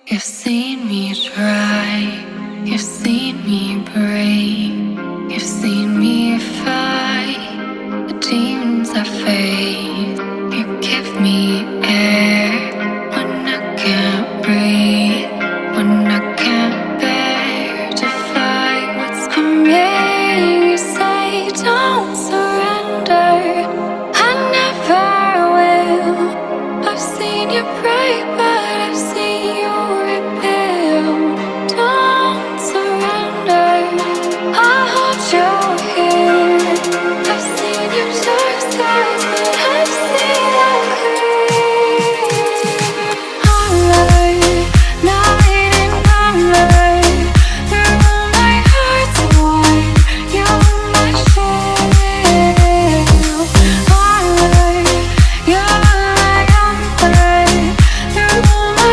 You've seen me try, you've seen me break, you've seen me fight the demons I face. You give me air when I can't breathe.